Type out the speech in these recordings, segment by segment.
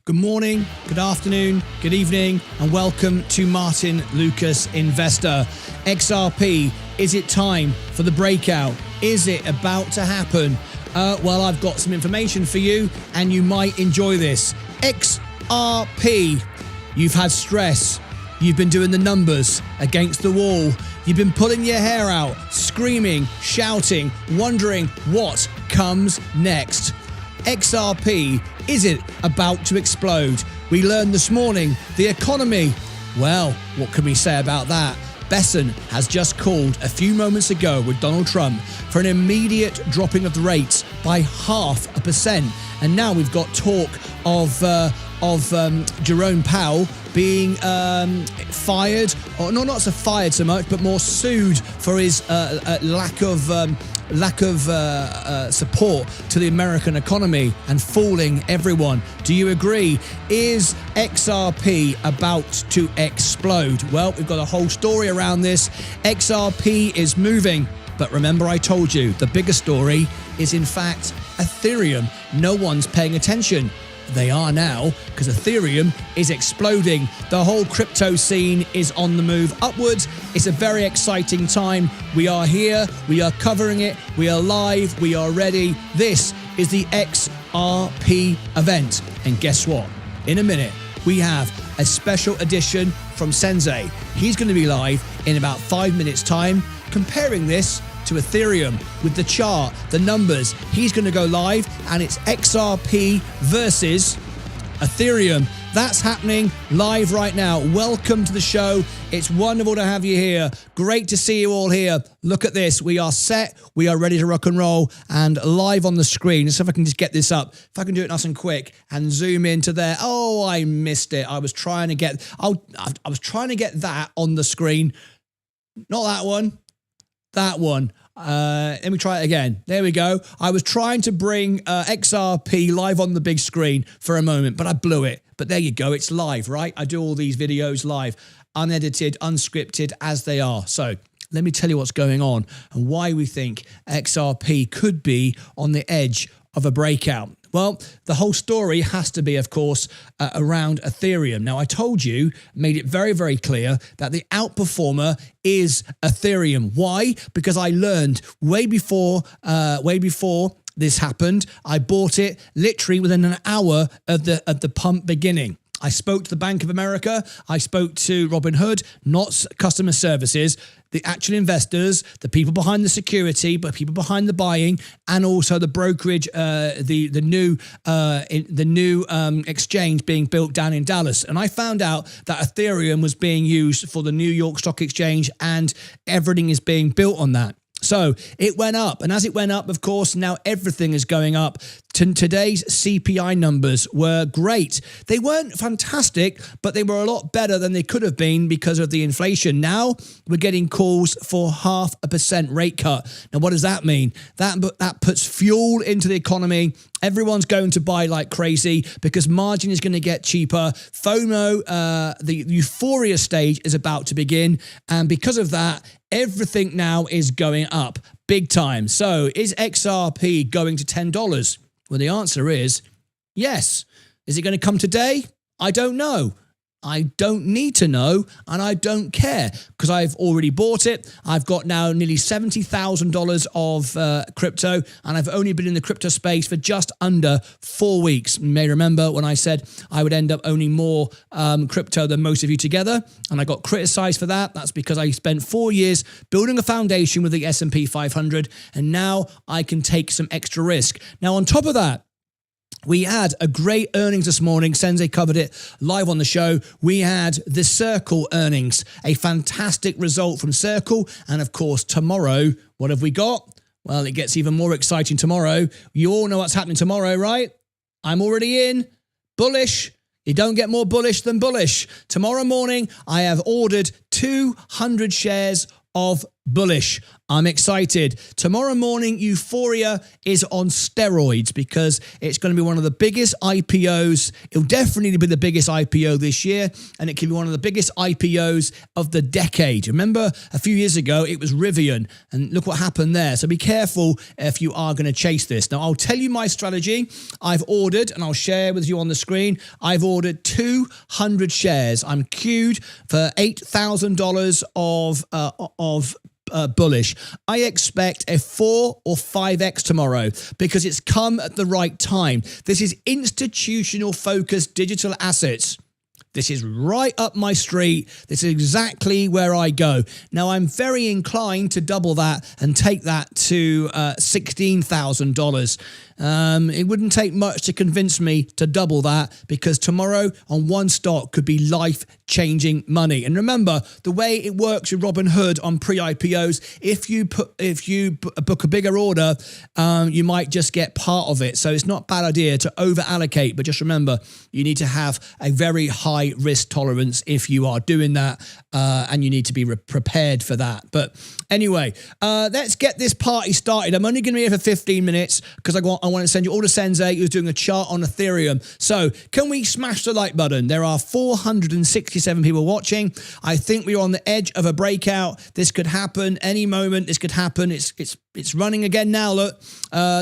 Good morning, good afternoon, good evening, and welcome to Martyn Lucas Investor. XRP, is it time for the breakout? Is it about to happen? Well, I've got some information for you, and you might enjoy this. XRP, you've had stress. You've been doing the numbers against the wall. You've been pulling your hair out, screaming, shouting, wondering what comes next. XRP, is it about to explode? We learned this morning the economy. Well, what can we say about that? Besson has just called a few moments ago with Donald Trump for an immediate dropping of the rates by 0.5%. And now we've got talk of Jerome Powell being fired, or no, not so fired so much, but more sued for his lack of support to the American economy and fooling everyone. Do you agree? Is XRP about to explode? Well, we've got a whole story around this. XRP is moving. But remember, I told you, the bigger story is in fact Ethereum. No one's paying attention. They are now, because Ethereum is exploding. The whole crypto scene is on the move upwards. It's a very exciting time. We are here. We are covering it. We are live. We are ready. This is the XRP event. And guess what? In a minute, we have a special edition from Sensei. He's going to be live in about 5 minutes' time, comparing this to Ethereum with the chart, the numbers. He's going to go live, and it's XRP versus Ethereum. That's happening live right now. Welcome to the show. It's wonderful to have you here. Great to see you all here. Look at this. We are set. We are ready to rock and roll, and live on the screen. Let's see if I can just get this up. If I can do it nice and quick and zoom into there. Oh, I missed it. I was trying to get that on the screen. Not that one. That one. Let me try it again. There we go. I was trying to bring XRP live on the big screen for a moment, but I blew it. But there you go. It's live, right? I do all these videos live, unedited, unscripted as they are. So let me tell you what's going on and why we think XRP could be on the edge of a breakout. Well, the whole story has to be, of course, around Ethereum. Now, I told you, made it very, very clear that the outperformer is Ethereum. Why? Because I learned way before this happened. I bought it literally within an hour of the pump beginning. I spoke to the Bank of America. I spoke to Robinhood, not customer services, the actual investors, the people behind the security, but people behind the buying, and also the brokerage, the new exchange being built down in Dallas. And I found out that Ethereum was being used for the New York Stock Exchange, and everything is being built on that. So it went up, and as it went up, of course, now everything is going up. Today's CPI numbers were great. They weren't fantastic, but they were a lot better than they could have been because of the inflation. Now we're getting calls for 0.5% rate cut. Now, what does that mean? That puts fuel into the economy. Everyone's going to buy like crazy because margin is going to get cheaper. FOMO, the euphoria stage is about to begin. And because of that, everything now is going up big time. So is XRP going to $10? Well, the answer is yes. Is it going to come today? I don't know. I don't need to know, and I don't care because I've already bought it. I've got now nearly $70,000 of crypto, and I've only been in the crypto space for just under 4 weeks. You may remember when I said I would end up owning more crypto than most of you together, and I got criticized for that. That's because I spent 4 years building a foundation with the S&P 500, and now I can take some extra risk. Now, on top of that, we had a great earnings this morning. Sensei covered it live on the show. We had the Circle earnings, a fantastic result from Circle. And of course, tomorrow, what have we got? Well, it gets even more exciting tomorrow. You all know what's happening tomorrow, right? I'm already in. Bullish. You don't get more bullish than bullish. Tomorrow morning, I have ordered 200 shares of bullish. I'm excited. Tomorrow morning, euphoria is on steroids because it's going to be one of the biggest IPOs. It'll definitely be the biggest IPO this year, and it can be one of the biggest IPOs of the decade. Remember, a few years ago, it was Rivian, and look what happened there. So be careful if you are going to chase this. Now, I'll tell you my strategy. I've ordered, and I'll share with you on the screen, I've ordered 200 shares. I'm queued for $8,000 of bullish. I expect a 4 or 5x tomorrow because it's come at the right time. This is institutional focused digital assets. This is right up my street. This is exactly where I go. Now, I'm very inclined to double that and take that to $16,000. It wouldn't take much to convince me to double that because tomorrow on one stock could be life-changing money. And remember, the way it works with Robinhood on pre-IPOs, if you book a bigger order, you might just get part of it. So it's not a bad idea to over-allocate, but just remember, you need to have a very high risk tolerance if you are doing that, and you need to be prepared for that. But anyway, let's get this party started. I'm only going to be here for 15 minutes because I want to send you all to Sensei, who's doing a chart on Ethereum. So can we smash the like button? There are 467 people watching. I think we're on the edge of a breakout. This could happen any moment. This could happen. It's running again now. Look,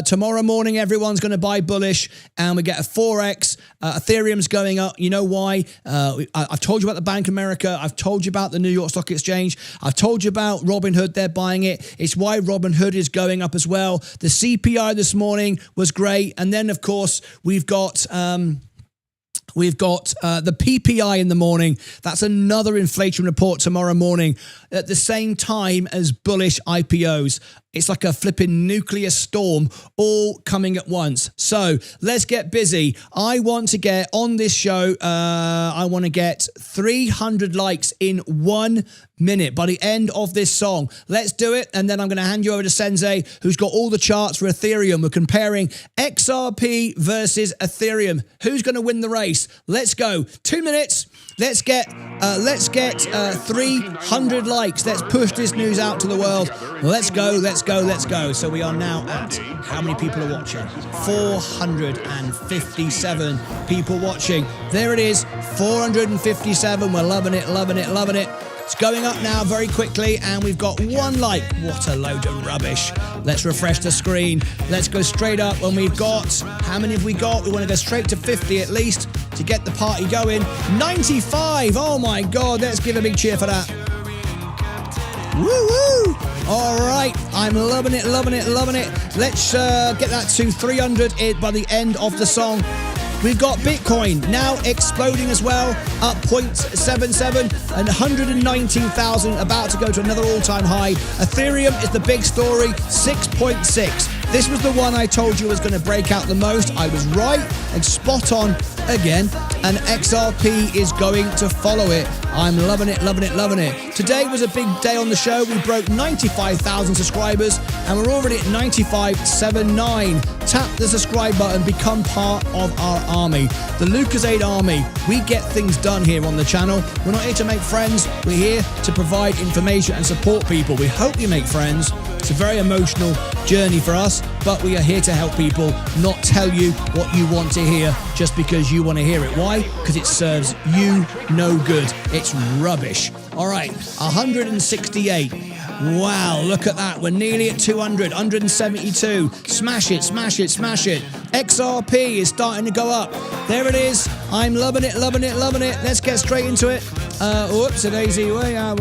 tomorrow morning, everyone's going to buy bullish and we get a 4x. Ethereum's going up. You know why? I've told you about the Bank of America. I've told you about the New York Stock Exchange. I've told you about Robinhood. They're buying it. It's why Robinhood is going up as well. The CPI this morning was great. And then, of course, we've got the PPI in the morning. That's another inflation report tomorrow morning at the same time as bullish IPOs. It's like a flipping nuclear storm all coming at once. So let's get busy. I want to get on this show, I want to get 300 likes in 1 minute by the end of this song. Let's do it. And then I'm going to hand you over to Sensei, who's got all the charts for Ethereum. We're comparing XRP versus Ethereum. Who's going to win the race? Let's go. 2 minutes. Let's get 300 likes. Let's push this news out to the world. Let's go, let's go, let's go. So we are now at, how many people are watching? 457 people watching. There it is, 457. We're loving it, loving it, loving it. It's going up now very quickly, and we've got 1 like. What a load of rubbish. Let's refresh the screen. Let's go straight up when we've got, how many have we got? We want to go straight to 50 at least to get the party going. 95. Oh my God. Let's give a big cheer for that. Woo-woo. All right. I'm loving it, loving it, loving it. Let's get that to 300 by the end of the song. We've got Bitcoin now exploding as well, up 0.77 and 119,000, about to go to another all-time high. Ethereum is the big story, 6.6. This was the one I told you was going to break out the most. I was right and spot on again, and XRP is going to follow it. I'm loving it, loving it, loving it. Today was a big day on the show. We broke 95,000 subscribers, and we're already at 95,790. Tap the subscribe button, become part of our army. The Lucasade Army. We get things done here on the channel. We're not here to make friends. We're here to provide information and support people. We hope you make friends. It's a very emotional journey for us, but we are here to help people, not tell you what you want to hear just because you want to hear it. Why? Because it serves you no good. It's rubbish. All right, 168. Wow, look at that. We're nearly at 200, 172. Smash it, smash it, smash it. XRP is starting to go up. There it is. I'm loving it, loving it, loving it. Let's get straight into it. Oops, a daisy. Wow.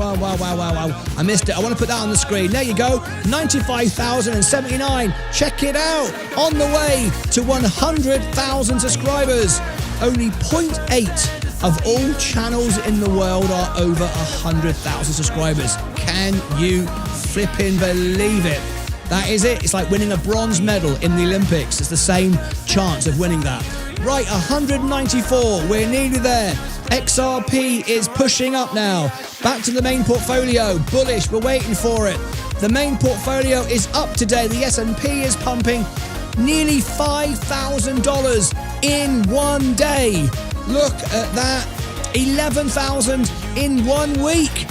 I missed it. I want to put that on the screen. There you go. 95,079. Check it out. On the way to 100,000 subscribers. Only 0.8 of all channels in the world are over 100,000 subscribers. Can you flipping believe it? That is it. It's like winning a bronze medal in the Olympics. It's the same chance of winning that. Right, 194. We're nearly there. XRP is pushing up now. Back to the main portfolio. Bullish. We're waiting for it. The main portfolio is up today. The S&P is pumping nearly $5,000 in 1 day. Look at that. 11,000 in 1 week.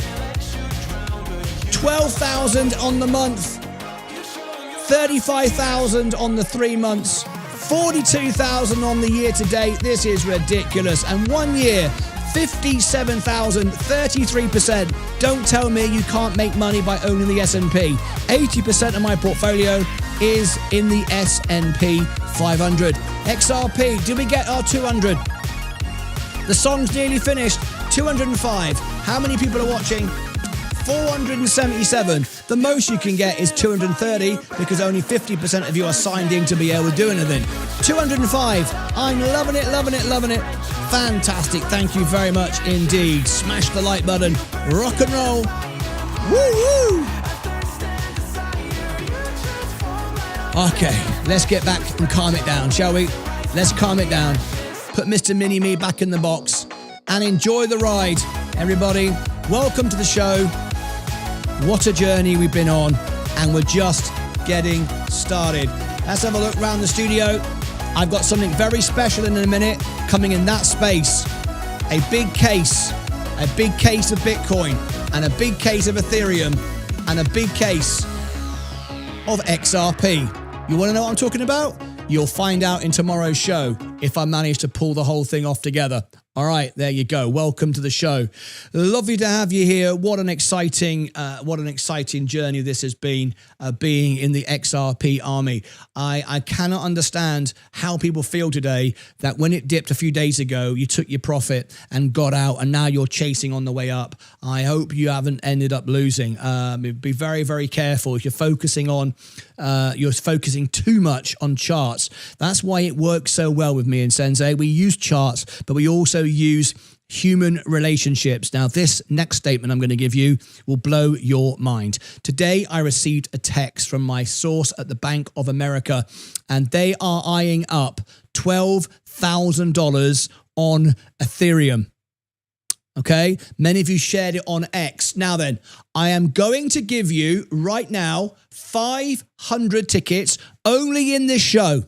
12,000 on the month, 35,000 on the 3 months, 42,000 on the year to date. This is ridiculous. And 1 year, 57,000, 33%. Don't tell me you can't make money by owning the S&P. 80% of my portfolio is in the S&P 500. XRP, did we get our 200? The song's nearly finished. 205. How many people are watching? 477. The most you can get is 230 because only 50% of you are signed in to be able to do anything. 205. I'm loving it, loving it, loving it. Fantastic. Thank you very much indeed. Smash the like button. Rock and roll. Woo woo. Okay, let's get back and calm it down, shall we? Let's calm it down. Put Mr. Mini-Me back in the box and enjoy the ride. Everybody, welcome to the show. What a journey we've been on, and we're just getting started. Let's have a look around the studio. I've got something very special in a minute coming in that space. A big case of Bitcoin, and a big case of Ethereum, and a big case of XRP. You want to know what I'm talking about? You'll find out in tomorrow's show if I manage to pull the whole thing off together. All right, there you go. Welcome to the show. Lovely to have you here. What an exciting journey this has been, being in the XRP army. I cannot understand how people feel today that when it dipped a few days ago, you took your profit and got out, and now you're chasing on the way up. I hope you haven't ended up losing. Be very, very careful if you're focusing too much on charts. That's why it works so well with me and Sensei. We use charts, but we also use human relationships. Now, this next statement I'm going to give you will blow your mind. Today, I received a text from my source at the Bank of America, and they are eyeing up $12,000 on Ethereum. Okay, many of you shared it on X. Now then, I am going to give you right now 500 tickets only in this show.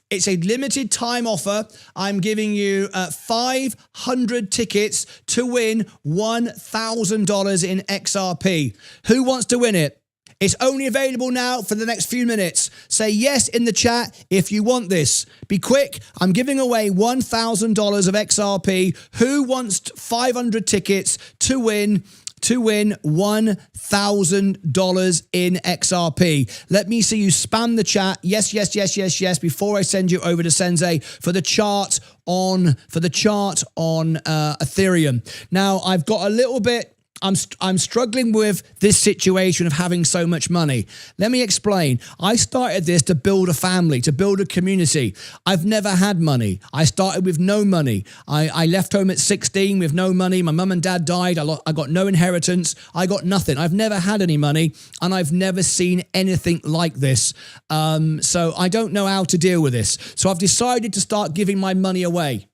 It's a limited time offer. I'm giving you 500 tickets to win $1,000 in XRP. Who wants to win it? It's only available now for the next few minutes. Say yes in the chat if you want this. Be quick. I'm giving away $1,000 of XRP. Who wants 500 tickets to win $1,000 in XRP? Let me see you spam the chat. Yes, yes, yes, yes, yes. Before I send you over to Sensei for the chart on Ethereum. Now, I've got a little bit. I'm struggling with this situation of having so much money. Let me explain. I started this to build a family, to build a community. I've never had money. I started with no money. I left home at 16 with no money. My mum and dad died. I got no inheritance. I got nothing. I've never had any money, and I've never seen anything like this. So I don't know how to deal with this. So I've decided to start giving my money away.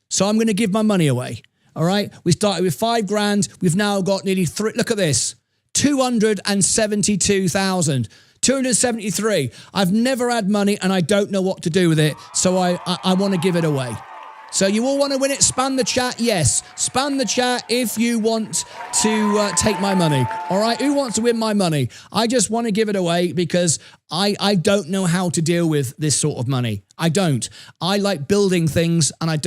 So I'm going to give my money away. All right, we started with 5 grand. We've now got nearly look at this, 272,000, 273. I've never had money and I don't know what to do with it. So I want to give it away. So you all want to win it? Spam the chat. Yes. Spam the chat if you want to take my money. All right. Who wants to win my money? I just want to give it away because I don't know how to deal with this sort of money. I don't. I like building things, and I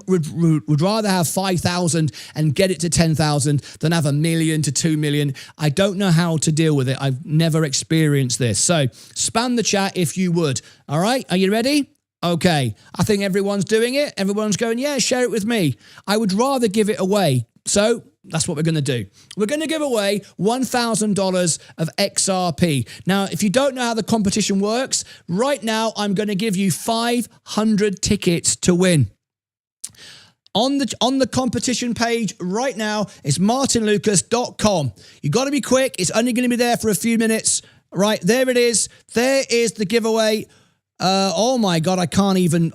would rather have 5,000 and get it to 10,000 than have 1 million to 2 million. I don't know how to deal with it. I've never experienced this. So spam the chat if you would. All right. Are you ready? Okay, I think everyone's doing it. Everyone's going, yeah, share it with me. I would rather give it away. So that's what we're going to do. We're going to give away $1,000 of XRP. Now, if you don't know how the competition works, right now I'm going to give you 500 tickets to win. On the competition page right now, it's martynlucas.com. You got to be quick. It's only going to be there for a few minutes. Right, there it is. There is the giveaway. Oh my God, I can't even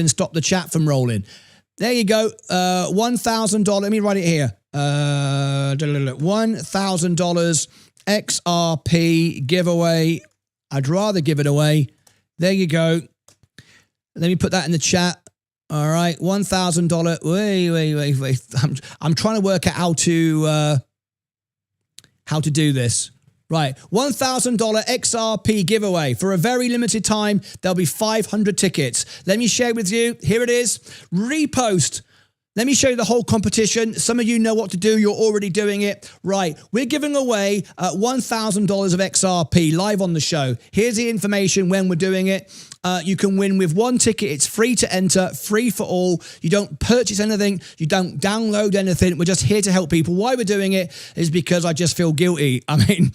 stop the chat from rolling. There you go. $1,000. Let me write it here. $1,000 XRP giveaway. I'd rather give it away. There you go. Let me put that in the chat. All right, $1,000. Wait. I'm trying to work out how to. how to do this. Right, $1,000 XRP giveaway. For a very limited time, there'll be 500 tickets. Let me share with you. Here it is. Repost. Let me show you the whole competition. Some of you know what to do. You're already doing it. Right, we're giving away $1,000 of XRP live on the show. Here's the information when we're doing it. You can win with one ticket. It's free to enter, free for all. You don't purchase anything. You don't download anything. We're just here to help people. Why we're doing it is because I just feel guilty. I mean,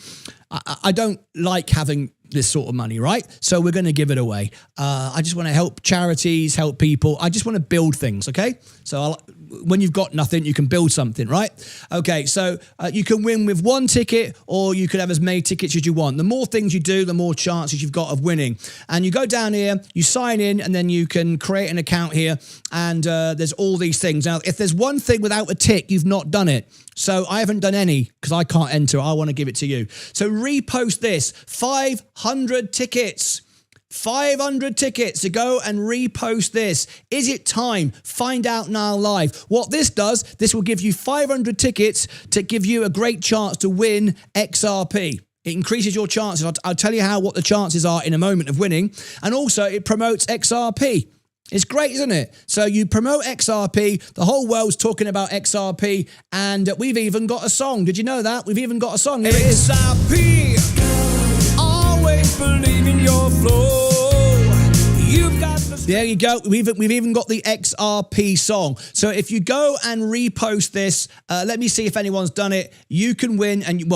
I don't like having this sort of money, right? So we're going to give it away. I just want to help charities, help people. I just want to build things, okay? So when you've got nothing, you can build something, right? Okay, so you can win with one ticket, or you could have as many tickets as you want. The more things you do, the more chances you've got of winning. And you go down here, you sign in, and then you can create an account here, and there's all these things. Now, if there's one thing without a tick, you've not done it. So I haven't done any because I can't enter. I want to give it to you. So repost this. 500 tickets. 500 tickets to go and repost this. Is it time? Find out now live. What this does, this will give you 500 tickets to give you a great chance to win XRP. It increases your chances. I'll tell you what the chances are in a moment of winning. And also it promotes XRP. It's great, isn't it? So you promote XRP, the whole world's talking about XRP, and we've even got a song. Did you know that? We've even got a song. Here it is. XRP, always believe in your flow. You've got there you go. We've even got the XRP song. So if you go and repost this, let me see if anyone's done it. You can win, and you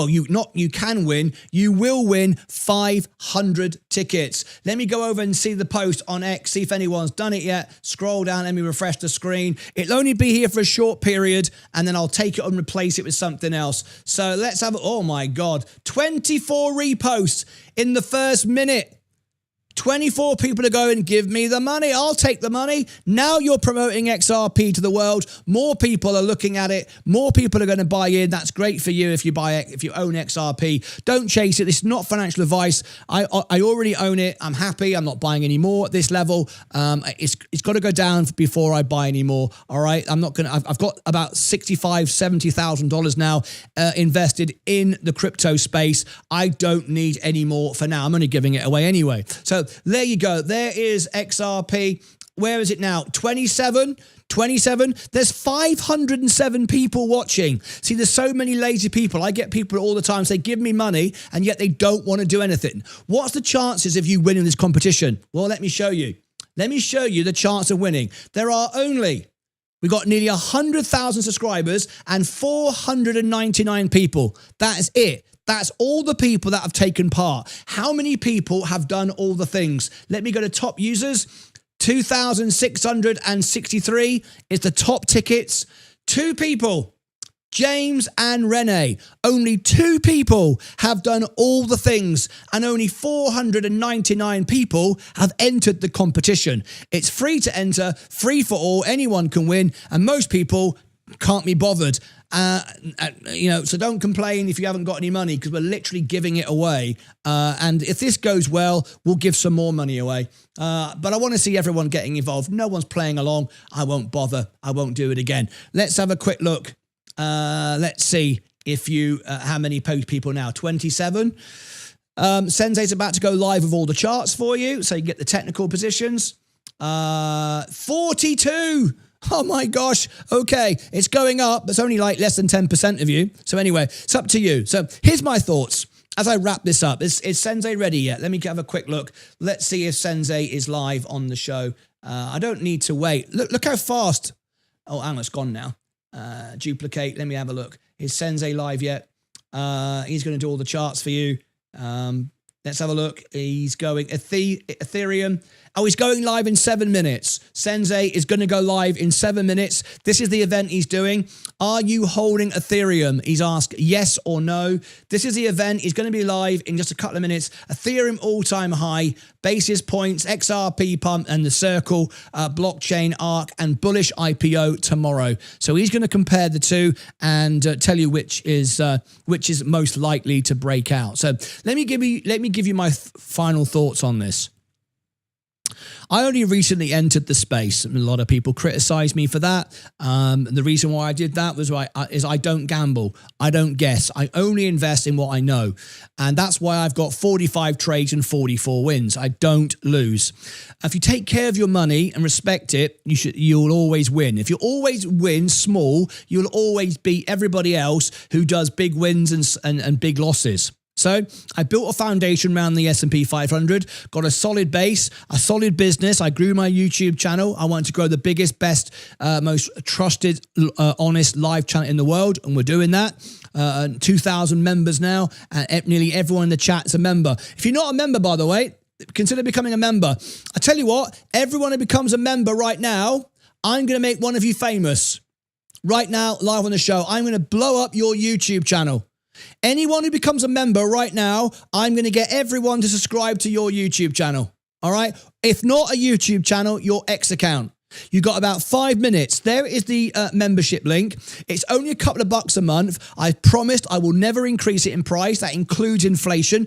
can win. You will win 500 tickets. Let me go over and see the post on X, see if anyone's done it yet. Scroll down, let me refresh the screen. It'll only be here for a short period, and then I'll take it and replace it with something else. So let's have, oh my God, 24 reposts in the first minute. 24 people are going, give me the money. I'll take the money. Now you're promoting XRP to the world. More people are looking at it. More people are going to buy in. That's great for you if you own XRP. Don't chase it. This is not financial advice. I already own it. I'm happy. I'm not buying any more at this level. It's got to go down before I buy any more. All right. I'm not going to, I've got about $65,000-$70,000 now invested in the crypto space. I don't need any more for now. I'm only giving it away anyway. So there you go. There is XRP. Where is it now? 27. There's 507 people watching. See, there's so many lazy people. I get people all the time say, give me money, and yet they don't want to do anything. What's the chances of you winning this competition? Well, let me show you. Let me show you the chance of winning. We've got nearly 100,000 subscribers and 499 people. That is it. That's all the people that have taken part. How many people have done all the things? Let me go to top users. 2,663 is the top tickets. 2 people, James and Renee. Only 2 people have done all the things, and only 499 people have entered the competition. It's free to enter, free for all. Anyone can win, and most people can't be bothered. So don't complain if you haven't got any money, because we're literally giving it away. And if this goes well, we'll give some more money away. But I want to see everyone getting involved. No one's playing along. I won't bother. I won't do it again. Let's have a quick look. Let's see if how many people now? 27. Sensei's about to go live with all the charts for you, so you get the technical positions. 42. Oh my gosh. Okay. It's going up. It's only like less than 10% of you. So anyway, it's up to you. So here's my thoughts as I wrap this up. Is Sensei ready yet? Let me have a quick look. Let's see if Sensei is live on the show. I don't need to wait. Look how fast. Oh, hang on, it's gone now. Duplicate. Let me have a look. Is Sensei live yet? He's going to do all the charts for you. Let's have a look. He's going Ethereum. Oh, he's going live in 7 minutes. Sensei is going to go live in 7 minutes. This is the event he's doing. Are you holding Ethereum? He's asked yes or no. This is the event. He's going to be live in just a couple of minutes. Ethereum all-time high, basis points, XRP pump, and the circle, blockchain arc, and bullish IPO tomorrow. So he's going to compare the two and tell you which is most likely to break out. So let me give you my final thoughts on this. I only recently entered the space. A lot of people criticize me for that. And the reason why I did that was I don't gamble. I don't guess. I only invest in what I know. And that's why I've got 45 trades and 44 wins. I don't lose. If you take care of your money and respect it, you'll always win. If you always win small, you'll always beat everybody else who does big wins and big losses. So I built a foundation around the S&P 500, got a solid base, a solid business. I grew my YouTube channel. I wanted to grow the biggest, best, most trusted, honest live channel in the world, and we're doing that. 2,000 members now, and nearly everyone in the chat is a member. If you're not a member, by the way, consider becoming a member. I tell you what, everyone who becomes a member right now, I'm going to make one of you famous. Right now, live on the show, I'm going to blow up your YouTube channel. Anyone who becomes a member right now, I'm going to get everyone to subscribe to your YouTube channel. All right? If not a YouTube channel, your X account. You got about 5 minutes. There is the membership link. It's only a couple of bucks a month. I promised I will never increase it in price. That includes inflation.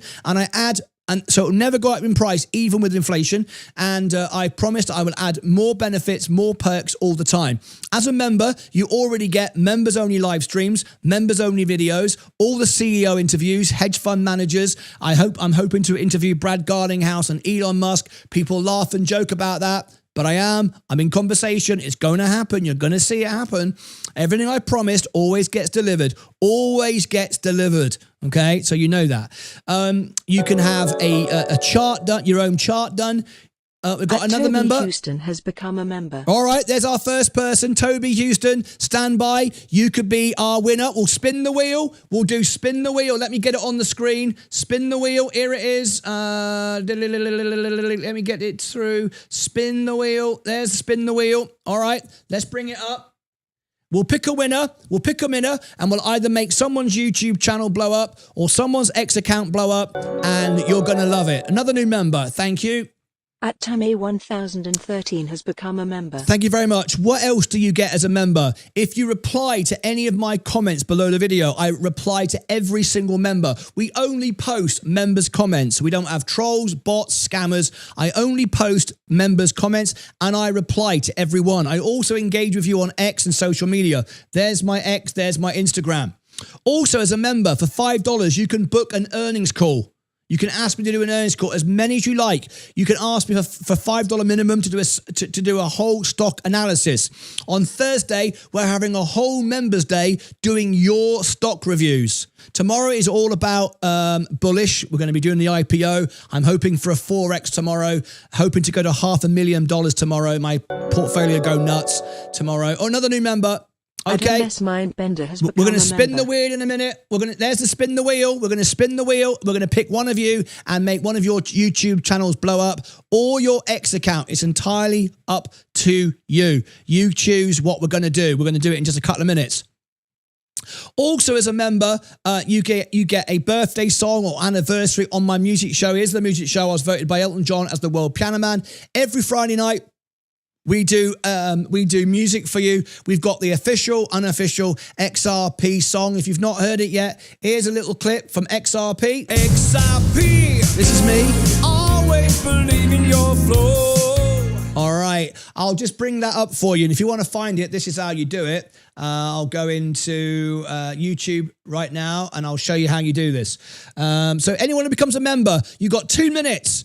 And so it'll never go up in price, even with inflation. And I promised I will add more benefits, more perks all the time. As a member, you already get members-only live streams, members-only videos, all the CEO interviews, hedge fund managers. I'm hoping to interview Brad Garlinghouse and Elon Musk. People laugh and joke about that. But I'm in conversation. It's going to happen. You're going to see it happen. Everything I promised always gets delivered. Always gets delivered. Okay, so you know that. You can have a chart done, your own chart done. We've got another Toby member. Houston has become a member. All right, there's our first person, Toby Houston. Stand by. You could be our winner. We'll spin the wheel. We'll do spin the wheel. Let me get it on the screen. Spin the wheel. Here it is. Let me get it through. Spin the wheel. There's spin the wheel. All right, let's bring it up. We'll pick a winner. And we'll either make someone's YouTube channel blow up or someone's X account blow up, and you're going to love it. Another new member. Thank you. At Tammy 1013 has become a member. Thank you very much. What else do you get as a member? If you reply to any of my comments below the video, I reply to every single member. We only post members' comments. We don't have trolls, bots, scammers. I only post members' comments and I reply to everyone. I also engage with you on X and social media. There's my X, there's my Instagram. Also, as a member, for $5, you can book an earnings call. You can ask me to do an earnings call, as many as you like. You can ask me for $5 minimum to do a whole stock analysis. On Thursday, we're having a whole members day doing your stock reviews. Tomorrow is all about bullish. We're going to be doing the IPO. I'm hoping for a 4x tomorrow. Hoping to go to $500,000 tomorrow. My portfolio go nuts tomorrow. Oh, another new member. Okay, Mind Bender has we're going to spin the wheel in a minute. There's the spin the wheel. We're going to spin the wheel. We're going to pick one of you and make one of your YouTube channels blow up or your X account. It's entirely up to you. You choose what we're going to do. We're going to do it in just a couple of minutes. Also, as a member, you get a birthday song or anniversary on my music show. Here's the music show. I was voted by Elton John as the World Piano Man. Every Friday night, we do music for you. We've got the official, unofficial XRP song. If you've not heard it yet, here's a little clip from XRP. XRP, this is me. Always believe in your flow. All right, I'll just bring that up for you. And if you want to find it, this is how you do it. I'll go into YouTube right now and I'll show you how you do this. So anyone who becomes a member, you've got 2 minutes.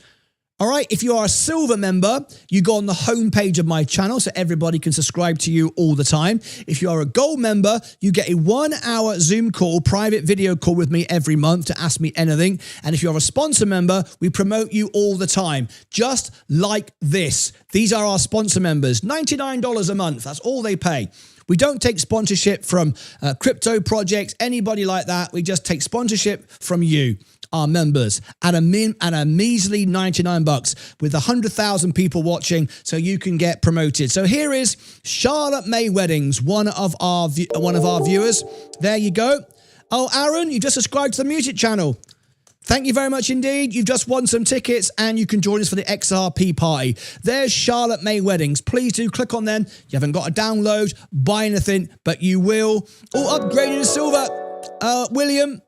All right, if you are a silver member, you go on the homepage of my channel so everybody can subscribe to you all the time. If you are a gold member, you get a 1-hour Zoom call, private video call with me every month to ask me anything. And if you're a sponsor member, we promote you all the time, just like this. These are our sponsor members, $99 a month. That's all they pay. We don't take sponsorship from crypto projects, anybody like that. We just take sponsorship from you, our members, at a measly $99 with 100,000 people watching, so you can get promoted. So here is Charlotte May Weddings, one of our viewers. There you go. Oh, Aaron, you just subscribed to the music channel. Thank you very much indeed. You've just won some tickets and you can join us for the XRP party. There's Charlotte May Weddings. Please do click on them. You haven't got to download, buy anything, but you will. Oh, upgraded to silver. William,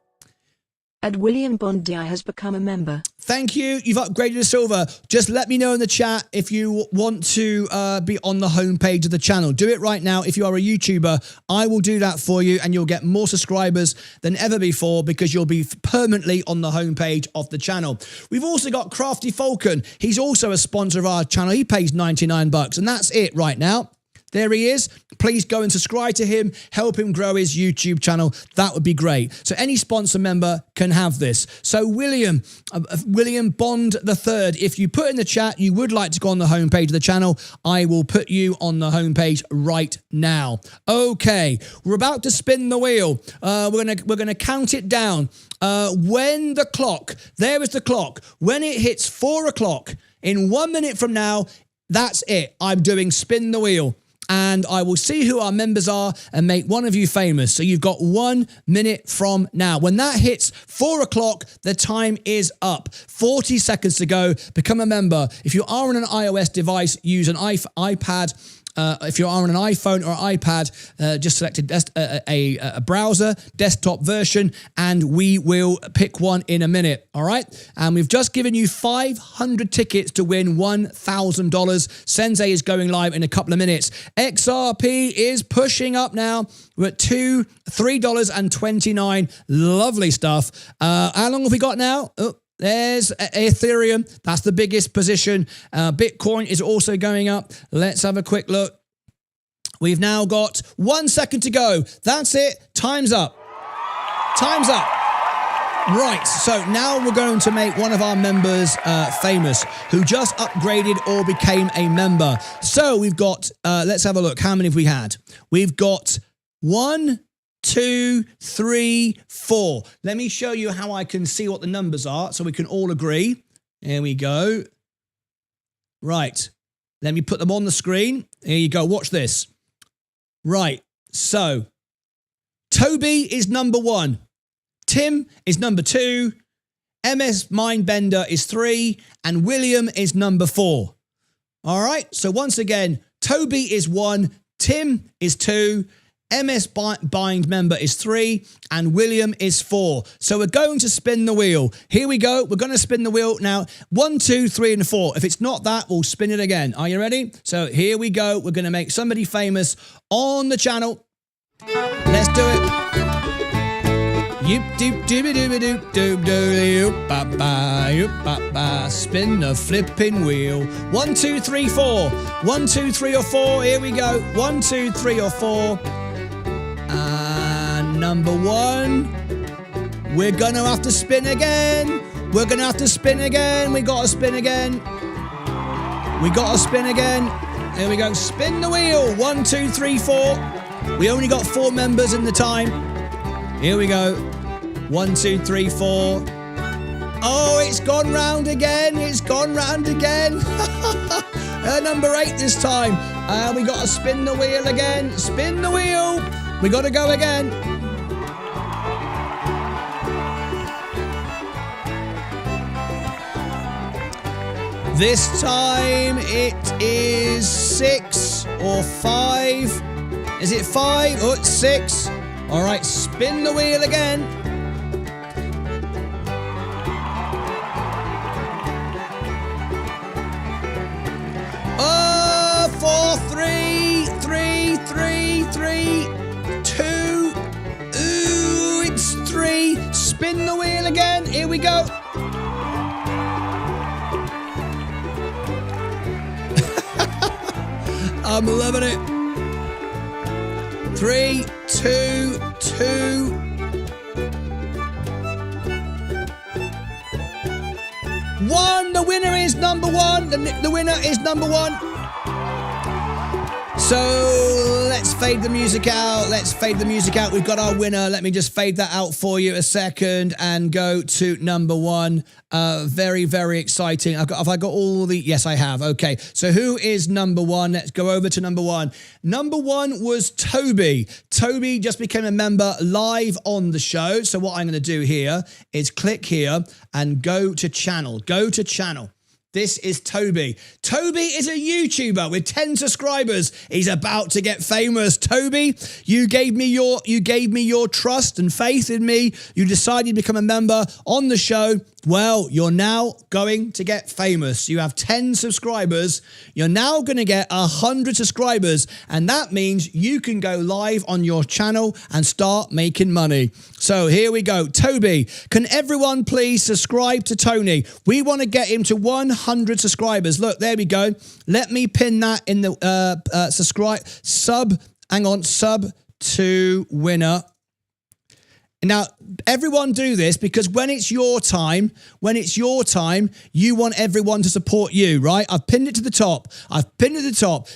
At William Bondi has become a member. Thank you. You've upgraded to silver. Just let me know in the chat if you want to be on the homepage of the channel. Do it right now. If you are a YouTuber, I will do that for you and you'll get more subscribers than ever before because you'll be permanently on the homepage of the channel. We've also got Crafty Falcon. He's also a sponsor of our channel. He pays 99 bucks and that's it right now. There he is. Please go and subscribe to him. Help him grow his YouTube channel. That would be great. So any sponsor member can have this. So William Bond III, if you put in the chat you would like to go on the homepage of the channel, I will put you on the homepage right now. Okay, we're about to spin the wheel. We're gonna count it down. When the clock, there is the clock. When it hits 4 o'clock in 1 minute from now, that's it. I'm doing spin the wheel. And I will see who our members are and make one of you famous. So you've got 1 minute from now. When that hits 4 o'clock, the time is up. 40 seconds to go. Become a member. If you are on an iOS device, use an iPad. If you are on an iPhone or iPad, just select a browser, desktop version, and we will pick one in a minute, all right? And we've just given you 500 tickets to win $1,000. Sensei is going live in a couple of minutes. XRP is pushing up now. We're at $3.29. Lovely stuff. How long have we got now? Oh. There's Ethereum. That's the biggest position. Bitcoin is also going up. Let's have a quick look. We've now got 1 second to go. That's it. Time's up. Time's up. Right, so now we're going to make one of our members famous who just upgraded or became a member. So we've got, let's have a look. How many have we had? We've got 1, 2, 3, 4. Let me show you how I can see what the numbers are so we can all agree. Here we go. Right. Let me put them on the screen. Here you go. Watch this. Right. So Toby is number 1. Tim is number 2. MS Mindbender is 3. And William is number 4. All right. So once again, Toby is 1. Tim is 2. MS Bind member is 3 and William is 4. So we're going to spin the wheel. Here we go. We're going to spin the wheel now. 1, 2, 3, and 4. If it's not that, we'll spin it again. Are you ready? So here we go. We're going to make somebody famous on the channel. Let's do it. Spin the flipping wheel. 1, 2, 3, 4. 1, 2, 3, or 4. Here we go. 1, 2, 3, or 4. And number 1. We're going to have to spin again. We're going to have to spin again. We got to spin again. We got to spin again. Here we go. Spin the wheel. 1, 2, 3, 4. We only got 4 members in the time. Here we go. 1, 2, 3, 4. Oh, it's gone round again. It's gone round again. Number 8 this time. We got to spin the wheel again. Spin the wheel. We got to go again. This time it is 6 or 5. Is it 5? Oh, it's 6. All right, spin the wheel again. Oh, 4, 3, 3, 3, 3, 2. Ooh, it's 3. Spin the wheel again. Here we go. I'm loving it. 3, 2, 2. 1. The winner is number 1. The winner is number 1. So let's fade the music out. Let's fade the music out. We've got our winner. Let me just fade that out for you a second and go to number 1. Very, very exciting. Have I got all the... Yes, I have. Okay. So who is number 1? Let's go over to number 1. Number 1 was Toby. Toby just became a member live on the show. So what I'm going to do here is click here and go to channel. Go to channel. This is Toby. Toby is a YouTuber with 10 subscribers. He's about to get famous. Toby, you gave me your trust and faith in me. You decided to become a member on the show. Well, you're now going to get famous. You have 10 subscribers. You're now going to get 100 subscribers. And that means you can go live on your channel and start making money. So here we go. Toby, can everyone please subscribe to Tony? We want to get him to 100 subscribers. Look, there we go. Let me pin that in the sub to winner. Now, everyone do this because when it's your time, you want everyone to support you, right? I've pinned it to the top.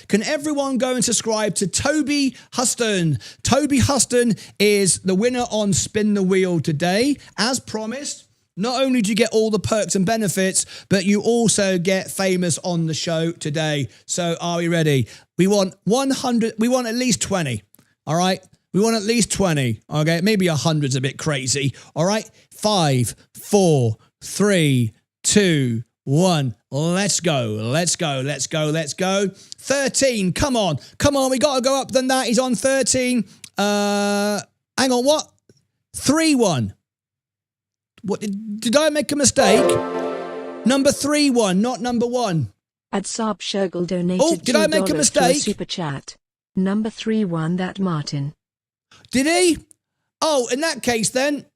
Can everyone go and subscribe to Toby Huston? Toby Huston is the winner on Spin the Wheel today. As promised, not only do you get all the perks and benefits, but you also get famous on the show today. So are we ready? We want 100, we want at least 20, all right? We want at least 20, okay? Maybe 100's a bit crazy, all right? 5, 4, 3, 2, 1. Let's go. 13, come on. We got to go up than that. He's on 13. Hang on, what? 3-1. What, did I make a mistake? Number 3-1, not number 1. Adsab Shergel donated Oh, did I make a mistake? Super chat. Number 3-1, that Martyn. Did he? Oh, in that case then,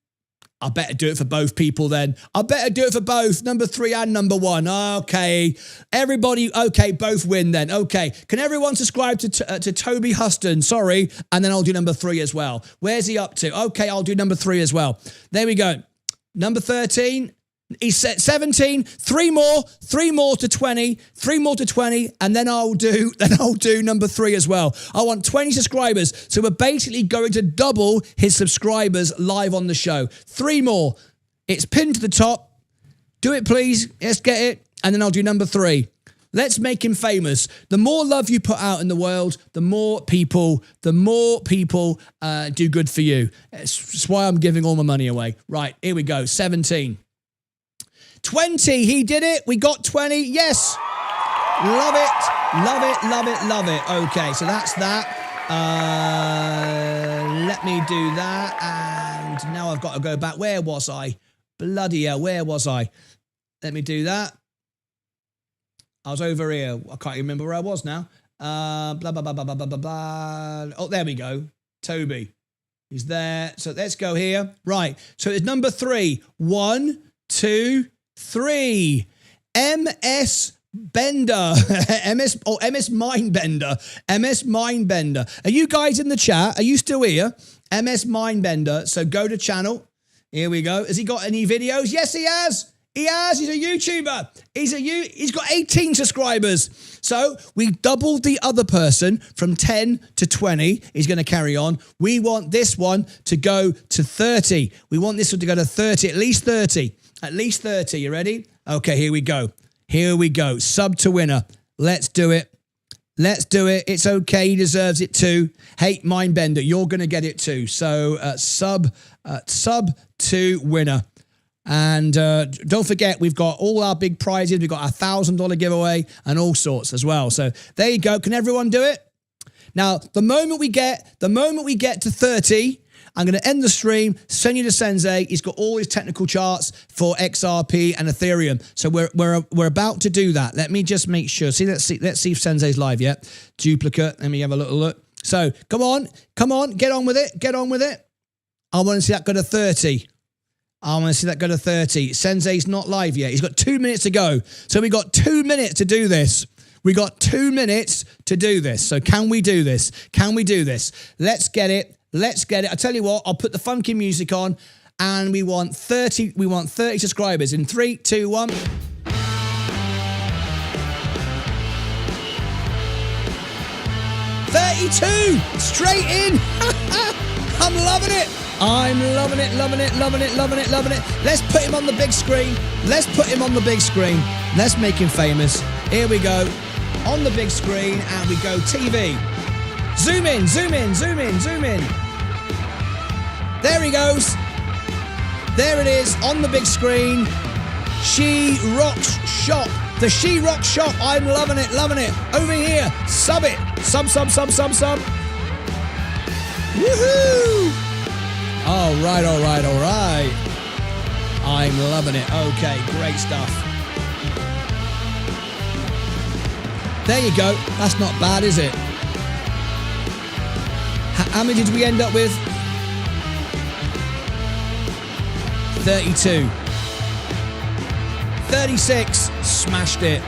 I better do it for both people then. I better do it for both, number 3 and number 1. Okay. Everybody, okay, both win then. Okay. Can everyone subscribe to Toby Huston? Sorry. And then I'll do number 3 as well. Where's he up to? Okay, I'll do number 3 as well. There we go. Number 13. He's set 17, 3 more to 20, and then I'll do number 3 as well. I want 20 subscribers. So we're basically going to double his subscribers live on the show. 3 more. It's pinned to the top. Do it, please. Let's get it. And then I'll do number 3. Let's make him famous. The more love you put out in the world, the more people do good for you. That's why I'm giving all my money away. Right, here we go. 17. 20, he did it. We got 20. Yes. Love it. Okay, so that's that. Let me do that. And now I've got to go back. Where was I? Bloody hell, where was I? Let me do that. I was over here. I can't remember where I was now. Blah, blah, blah, blah, blah, blah, blah, blah. Oh, there we go. Toby. He's there. So let's go here. Right. So it's number 3. 1, 2, 3. MS Bender. MS Mindbender. Are you guys in the chat? Are you still here? MS Mindbender. So go to channel. Here we go. Has he got any videos? Yes, he has. He's a YouTuber. He's got 18 subscribers. So we doubled the other person from 10 to 20. He's going to carry on. We want this one to go to 30. We want this one to go to 30, at least 30. At least 30. You ready? Okay, here we go. Sub to winner. Let's do it. It's okay. He deserves it too. Hey, Mindbender, you're going to get it too. So sub to winner. And don't forget, we've got all our big prizes. We've got a $1,000 giveaway and all sorts as well. So there you go. Can everyone do it? Now, the moment we get to 30, I'm going to end the stream, send you to Sensei. He's got all his technical charts for XRP and Ethereum. So we're about to do that. Let me just make sure. Let's see if Sensei's live yet. Duplicate. Let me have a little look. So come on, get on with it. I want to see that go to 30. Sensei's not live yet. He's got 2 minutes to go. So we got 2 minutes to do this. So can we do this? Let's get it. I tell you what, I'll put the funky music on and we want 30 subscribers in 3, 2, 1. 32 straight in. I'm loving it. Let's put him on the big screen. Let's make him famous. Here we go. On the big screen and we go TV. Zoom in. There he goes. There it is on the big screen. She rocks shop. The She Rock Shop. I'm loving it, loving it. Over here, sub it. Sub. Woohoo! All right. I'm loving it. Okay, great stuff. There you go. That's not bad, is it? How many did we end up with? 32. 36. Smashed it.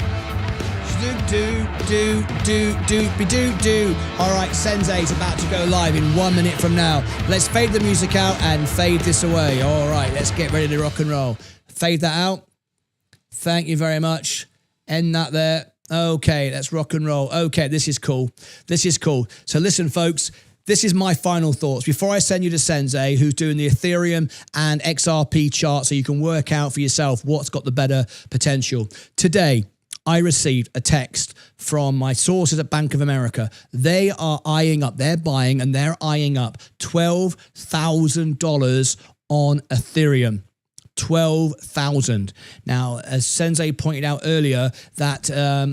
Do. All right, Sensei's about to go live in 1 minute from now. Let's fade the music out and fade this away. All right, let's get ready to rock and roll. Fade that out. Thank you very much. End that there. Okay, let's rock and roll. Okay, this is cool. So listen, folks. This is my final thoughts. Before I send you to Sensei, who's doing the Ethereum and XRP chart so you can work out for yourself what's got the better potential. Today, I received a text from my sources at Bank of America. They are eyeing up, they're buying and they're eyeing up $12,000 on Ethereum. 12,000. Now, as Sensei pointed out earlier, that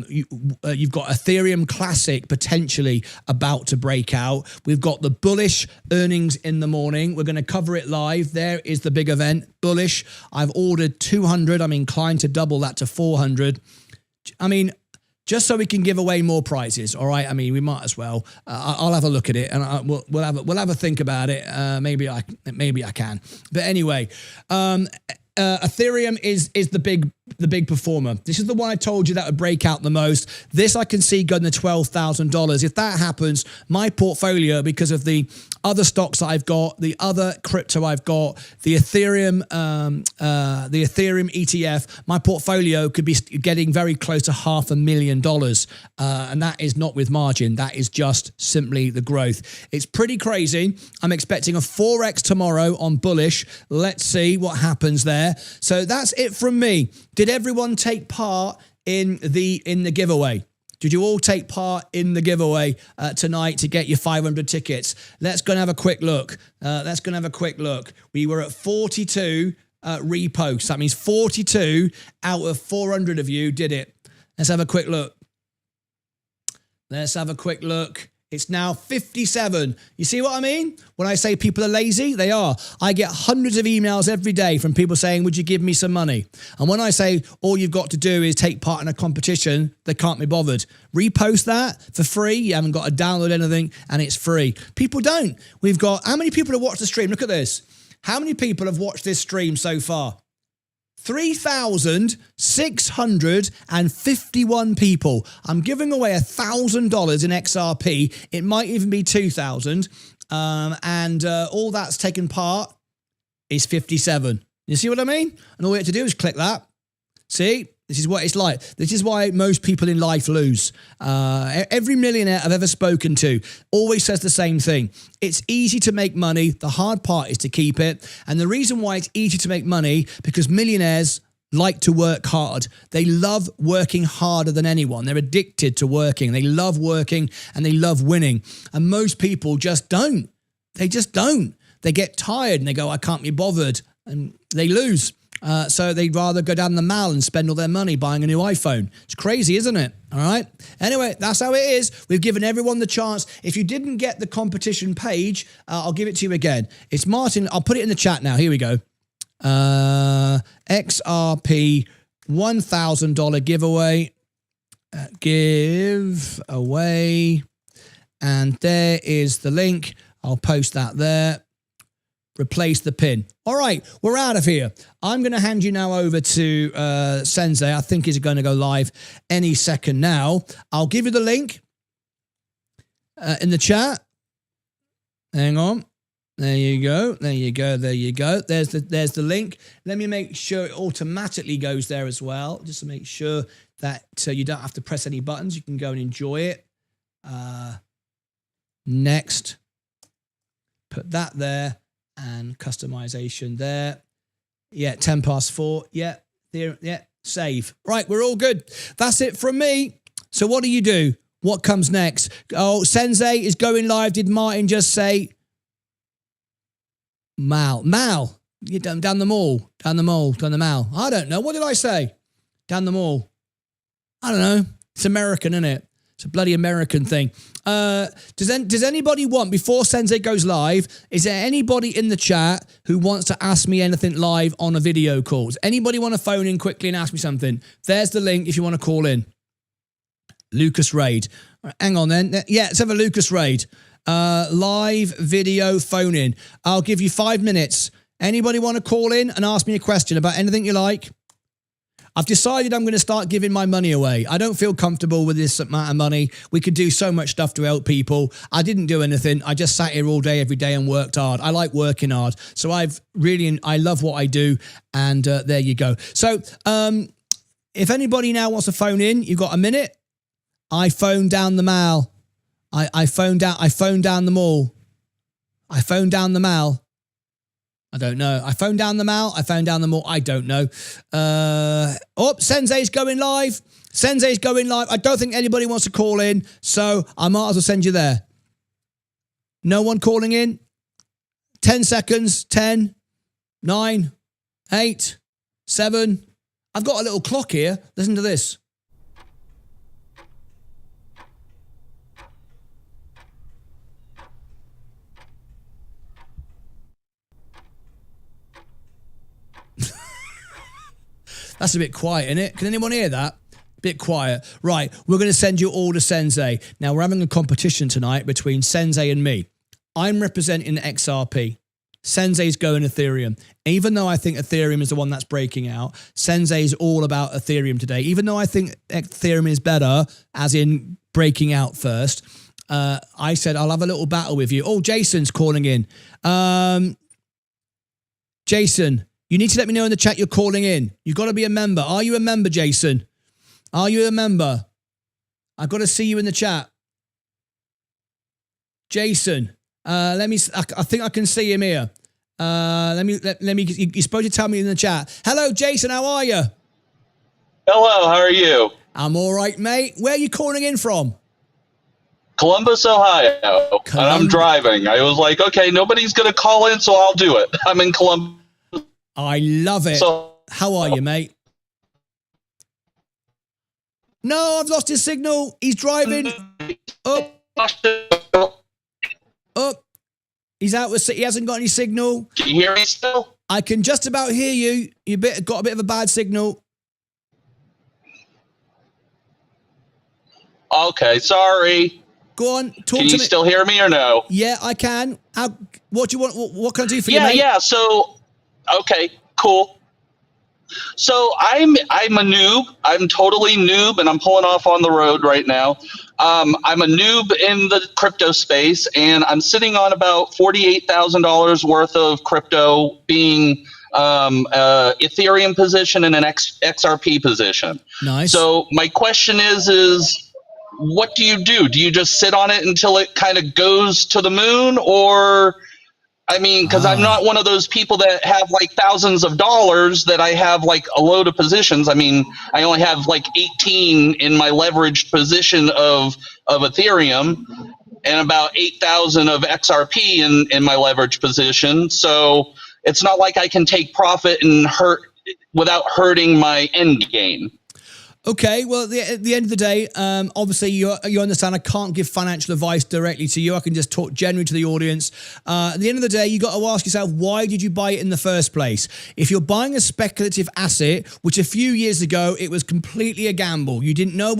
you've got Ethereum Classic potentially about to break out. We've got the bullish earnings in the morning. We're going to cover it live. There is the big event, bullish. I've ordered 200. I'm inclined to double that to 400. I mean, just so we can give away more prizes, all right? I mean, we might as well. I'll have a look at it, and we'll have a think about it. Maybe I can. But anyway, Ethereum is the big performer. This is the one I told you that would break out the most. This I can see going to $12,000. If that happens, my portfolio, because of the other stocks that I've got, the other crypto I've got, the Ethereum ETF, my portfolio could be getting very close to $500,000, and that is not with margin. That is just simply the growth. It's pretty crazy. I'm expecting a 4x tomorrow on bullish. Let's see what happens there. So that's it from me. Did everyone take part in the giveaway? Did you all take part in the giveaway tonight to get your 500 tickets? Let's go and have a quick look. We were at 42 reposts. That means 42 out of 400 of you did it. Let's have a quick look. It's now 57. You see what I mean? When I say people are lazy, they are. I get hundreds of emails every day from people saying, would you give me some money? And when I say all you've got to do is take part in a competition, they can't be bothered. Repost that for free. You haven't got to download anything and it's free. People don't. We've got, how many people have watched the stream? Look at this. How many people have watched this stream so far? 3,651 people. I'm giving away $1,000 in XRP. It might even be 2,000. And all that's taken part is 57. You see what I mean? And all you have to do is click that. See? This is what it's like. This is why most people in life lose. Every millionaire I've ever spoken to always says the same thing. It's easy to make money. The hard part is to keep it. And the reason why it's easy to make money, because millionaires like to work hard. They love working harder than anyone. They're addicted to working. They love working and they love winning. And most people just don't. They just don't. They get tired and they go, I can't be bothered. And they lose. So they'd rather go down the mall and spend all their money buying a new iPhone. It's crazy, isn't it? All right. Anyway, that's how it is. We've given everyone the chance. If you didn't get the competition page, I'll give it to you again. It's Martyn. I'll put it in the chat now. Here we go. XRP $1,000 giveaway. Giveaway. And there is the link. I'll post that there. Replace the pin. All right, we're out of here. I'm going to hand you now over to Sensei. I think he's going to go live any second now. I'll give you the link in the chat. Hang on. There you go. There you go. There you go. There's the link. Let me make sure it automatically goes there as well, just to make sure that you don't have to press any buttons. You can go and enjoy it. Next. Put that there. And customization there. Yeah, 10 past 4. Yeah, there. Yeah, save. Right, we're all good. That's it from me. So what do you do? What comes next? Oh, Sensei is going live. Did Martyn just say? Mal. You're down the mall. Down the mall. I don't know. What did I say? Down the mall. I don't know. It's American, isn't it? It's a bloody American thing. Does anybody want, before Sensei goes live, is there anybody in the chat who wants to ask me anything live on a video call? Does anybody want to phone in quickly and ask me something? There's the link if you want to call in. Lucas Raid. Right, hang on then. Yeah, let's have a Lucas Raid. Live video phone in. I'll give you 5 minutes. Anybody want to call in and ask me a question about anything you like? I've decided I'm going to start giving my money away. I don't feel comfortable with this amount of money. We could do so much stuff to help people. I didn't do anything. I just sat here all day, every day and worked hard. I like working hard. So I love what I do. And there you go. So if anybody now wants to phone in, you've got a minute. I phoned down the mall. I phoned down the mall. I phoned down the mall. I don't know. I phoned down the mall. I phoned down the mall. I don't know. Sensei's going live. Sensei's going live. I don't think anybody wants to call in, so I might as well send you there. No one calling in? 10 seconds. 10, 9, 8, 7. I've got a little clock here. Listen to this. That's a bit quiet, isn't it? Can anyone hear that? Bit quiet. Right, we're going to send you all to Sensei. Now, we're having a competition tonight between Sensei and me. I'm representing XRP. Sensei's going Ethereum. Even though I think Ethereum is the one that's breaking out, Sensei's all about Ethereum today. Even though I think Ethereum is better, as in breaking out first, I said I'll have a little battle with you. Oh, Jason's calling in. Jason, you need to let me know in the chat you're calling in. You've got to be a member. Are you a member, Jason? Are you a member? I've got to see you in the chat. Jason, let me. I think I can see him here. Let me. You're supposed to tell me in the chat. Hello, Jason. How are you? Hello. How are you? I'm all right, mate. Where are you calling in from? Columbus, Ohio. And I'm driving. I was like, okay, nobody's gonna call in, so I'll do it. I'm in Columbus. I love it. How are you, mate? No, I've lost his signal. He's driving. Up. He's out. He hasn't got any signal. Can you hear me still? I can just about hear you. You got a bit of a bad signal. Okay, sorry. Go on. Talk to me. Can you still hear me or no? Yeah, I can. What do you want? What can I do for you, mate? Yeah. So. Okay, cool. So I'm a noob. I'm totally noob, and I'm pulling off on the road right now. I'm a noob in the crypto space, and I'm sitting on about $48,000 worth of crypto, being Ethereum position and an XRP position. Nice. So my question is what do you do? Do you just sit on it until it kind of goes to the moon, or? I mean, because I'm not one of those people that have like thousands of dollars that I have like a load of positions. I mean, I only have like 18 in my leveraged position of Ethereum and about 8,000 of XRP in my leveraged position. So it's not like I can take profit and hurt without hurting my end game. Okay, well, at the end of the day, obviously you understand I can't give financial advice directly to you. I can just talk generally to the audience. At the end of the day, you got to ask yourself, why did you buy it in the first place? If you're buying a speculative asset, which a few years ago it was completely a gamble, you didn't know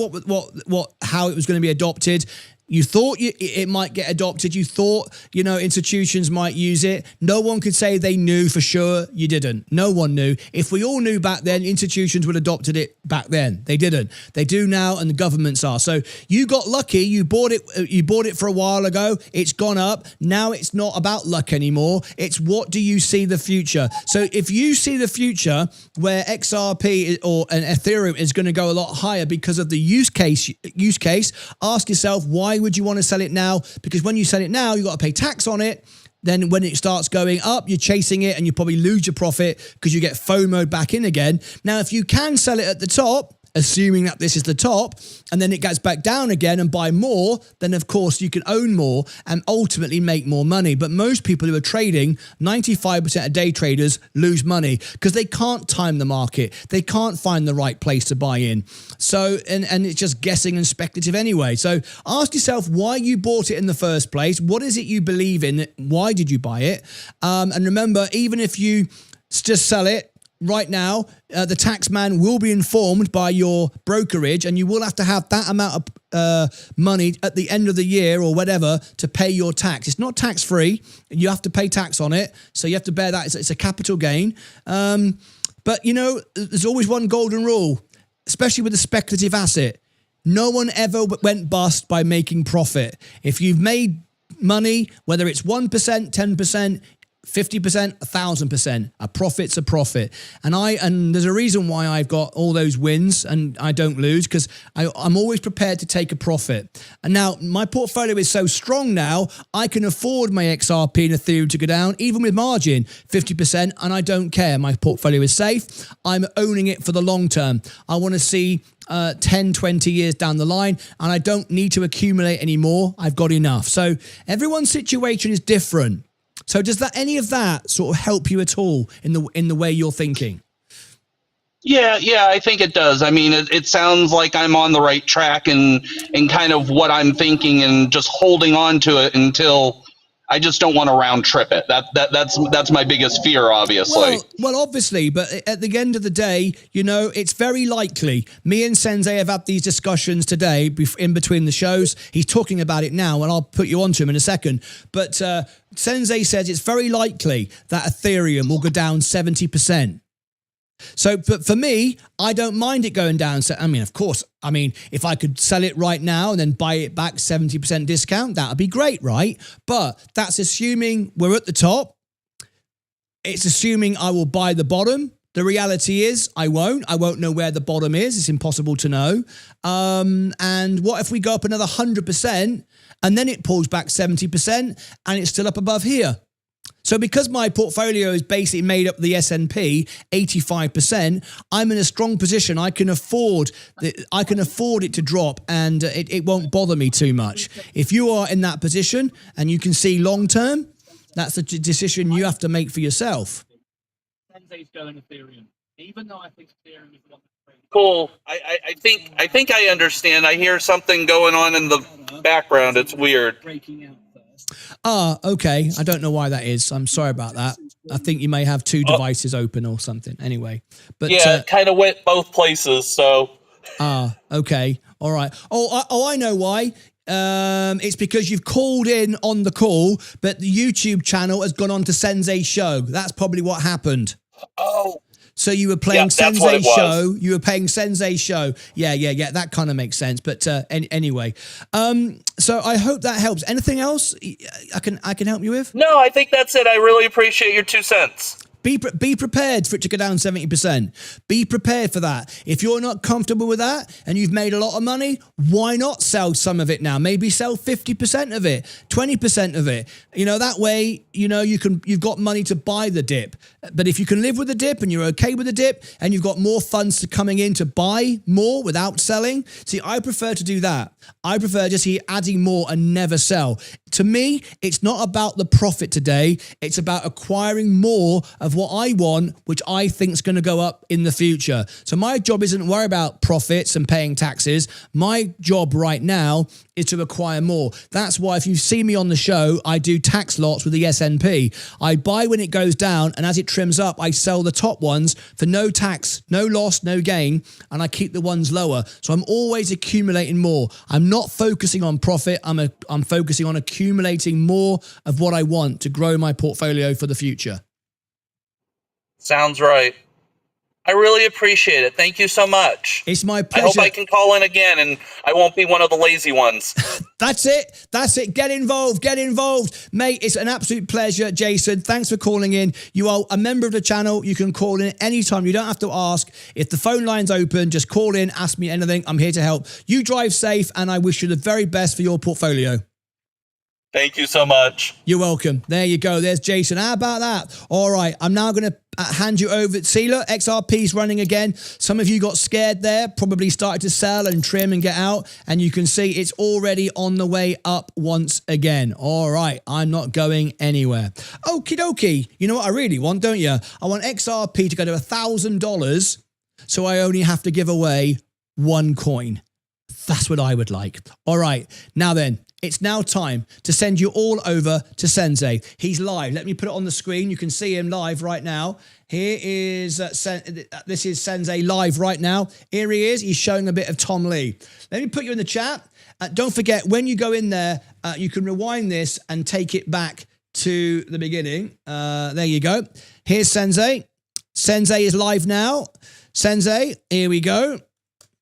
how it was going to be adopted. You thought it might get adopted. You thought, institutions might use it. No one could say they knew for sure. You didn't. No one knew. If we all knew back then, institutions would have adopted it back then. They didn't. They do now, and the governments are. So you got lucky. You bought it for a while ago. It's gone up. Now it's not about luck anymore. It's what do you see the future? So if you see the future where XRP or an Ethereum is going to go a lot higher because of the use case, ask yourself, why would you want to sell it now? Because when you sell it now, you got to pay tax on it. Then when it starts going up, you're chasing it and you probably lose your profit because you get FOMO back in again. Now, if you can sell it at the top assuming that this is the top, and then it gets back down again and buy more, then of course you can own more and ultimately make more money. But most people who are trading, 95% of day traders lose money because they can't time the market. They can't find the right place to buy in. So, and it's just guessing and speculative anyway. So ask yourself why you bought it in the first place. What is it you believe in? Why did you buy it? And remember, even if you just sell it right now, the tax man will be informed by your brokerage, and you will have to have that amount of money at the end of the year or whatever to pay your tax. It's not tax free. You have to pay tax on it. So you have to bear that. It's a capital gain. But you know, there's always one golden rule, especially with a speculative asset. No one ever went bust by making profit. If you've made money, whether it's 1%, 10%, 50%, 1,000%, a profit's a profit. And there's a reason why I've got all those wins and I don't lose, because I'm always prepared to take a profit. And now my portfolio is so strong now, I can afford my XRP and Ethereum to go down, even with margin, 50%, and I don't care. My portfolio is safe. I'm owning it for the long term. I want to see 10, 20 years down the line, and I don't need to accumulate anymore. I've got enough. So everyone's situation is different. So does any of that sort of help you at all in the way you're thinking? Yeah, I think it does. I mean, it sounds like I'm on the right track and kind of what I'm thinking, and just holding on to it until I just don't want to round trip it. That's my biggest fear, obviously. Well, obviously, but at the end of the day, you know, it's very likely. Me and Sensei have had these discussions today in between the shows. He's talking about it now, and I'll put you onto him in a second. But Sensei says it's very likely that Ethereum will go down 70%. So, but for me, I don't mind it going down. So, I mean, of course, if I could sell it right now and then buy it back 70% discount, that would be great, right? But that's assuming we're at the top. It's assuming I will buy the bottom. The reality is I won't. I won't know where the bottom is. It's impossible to know. And what if we go up another 100% and then it pulls back 70% and it's still up above here? So because my portfolio is basically made up of the S&P, 85%, I'm in a strong position. I can afford it to drop, and it won't bother me too much. If you are in that position and you can see long term, that's a decision you have to make for yourself. Sensei's going Ethereum, even though I think Ethereum is the one that's Cool. I think I understand. I hear something going on in the background. It's weird. breaking out first. Okay. I don't know why that is. I'm sorry about that. I think you may have two devices open or something. Anyway, but yeah, it kind of went both places. So. Okay. All right. Oh, I know why. It's because you've called in on the call, but the YouTube channel has gone on to Sensei's show. That's probably what happened. Oh. So you were playing Sensei's show. You were playing Sensei's show. Yeah. That kind of makes sense. But anyway, so I hope that helps. Anything else I can help you with? No, I think that's it. I really appreciate your 2 cents. Be prepared for it to go down 70%. Be prepared for that. If you're not comfortable with that and you've made a lot of money, why not sell some of it now? Maybe sell 50% of it, 20% of it. You know, that way, you know, you've got money to buy the dip. But if you can live with the dip and you're okay with the dip and you've got more funds coming in to buy more without selling, see, I prefer to do that. I prefer just adding more and never sell. To me, it's not about the profit today. It's about acquiring more of what I want, which I think is going to go up in the future. So my job isn't to worry about profits and paying taxes. My job right now is to acquire more. That's why if you see me on the show, I do tax lots with the S&P. I buy when it goes down, and as it trims up, I sell the top ones for no tax, no loss, no gain, and I keep the ones lower. So I'm always accumulating more. I'm not focusing on profit. I'm focusing on accumulating more of what I want to grow my portfolio for the future. Sounds right. I really appreciate it. Thank you so much. It's my pleasure. I hope I can call in again and I won't be one of the lazy ones. That's it. Get involved. Mate, it's an absolute pleasure, Jason. Thanks for calling in. You are a member of the channel. You can call in anytime. You don't have to ask. If the phone line's open, just call in, ask me anything. I'm here to help. You drive safe, and I wish you the very best for your portfolio. Thank you so much. You're welcome. There you go. There's Jason. How about that? All right. I'm now going to hand you over. See, look, XRP's running again. Some of you got scared there, probably started to sell and trim and get out. And you can see it's already on the way up once again. All right. I'm not going anywhere. Okie dokie. You know what I really want, don't you? I want XRP to go to $1,000. So I only have to give away one coin. That's what I would like. All right. Now then, it's now time to send you all over to Sensei. He's live. Let me put it on the screen. You can see him live right now. Here is, this is Sensei live right now. Here he is. He's showing a bit of Tom Lee. Let me put you in the chat. Don't forget, when you go in there, you can rewind this and take it back to the beginning. There you go. Here's Sensei. Sensei is live now. Sensei, here we go.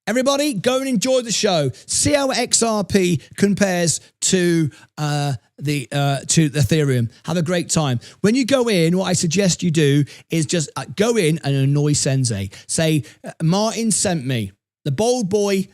Everybody, go and enjoy the show. See how XRP compares to Ethereum. Have a great time. When you go in, what I suggest you do is just go in and annoy Sensei. Say, Martyn sent me. The bold boy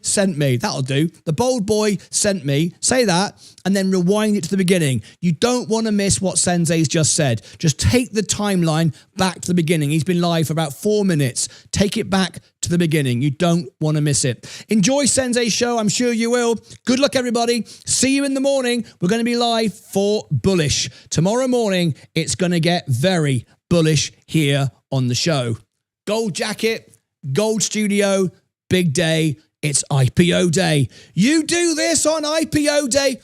sent me. That'll do. The bold boy sent me. Say that and then rewind it to the beginning. You don't want to miss what Sensei's just said. Just take the timeline back to the beginning. He's been live for about 4 minutes. Take it back to the beginning. You don't want to miss it. Enjoy Sensei's show. I'm sure you will. Good luck, everybody. See you in the morning. We're going to be live for Bullish. Tomorrow morning, it's going to get very bullish here on the show. Gold jacket. Gold Studio, big day. It's IPO day. You do this on IPO day.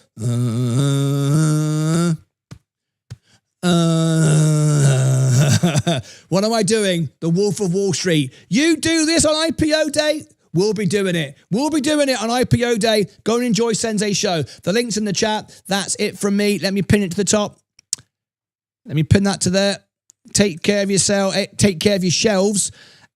What am I doing? The Wolf of Wall Street. You do this on IPO day. We'll be doing it. We'll be doing it on IPO day. Go and enjoy Sensei's show. The link's in the chat. That's it from me. Let me pin it to the top. Let me pin that to there. Take care of yourself. Take care of your shelves.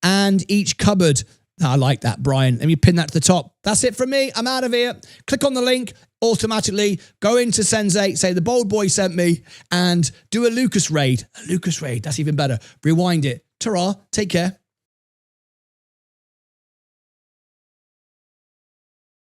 And each cupboard. I like that, Brian. Let me pin that to the top. That's it from me. I'm out of here. Click on the link. Automatically go into Sensei. Say the bold boy sent me. And do a Lucas raid. A Lucas raid. That's even better. Rewind it. Ta-ra. Take care.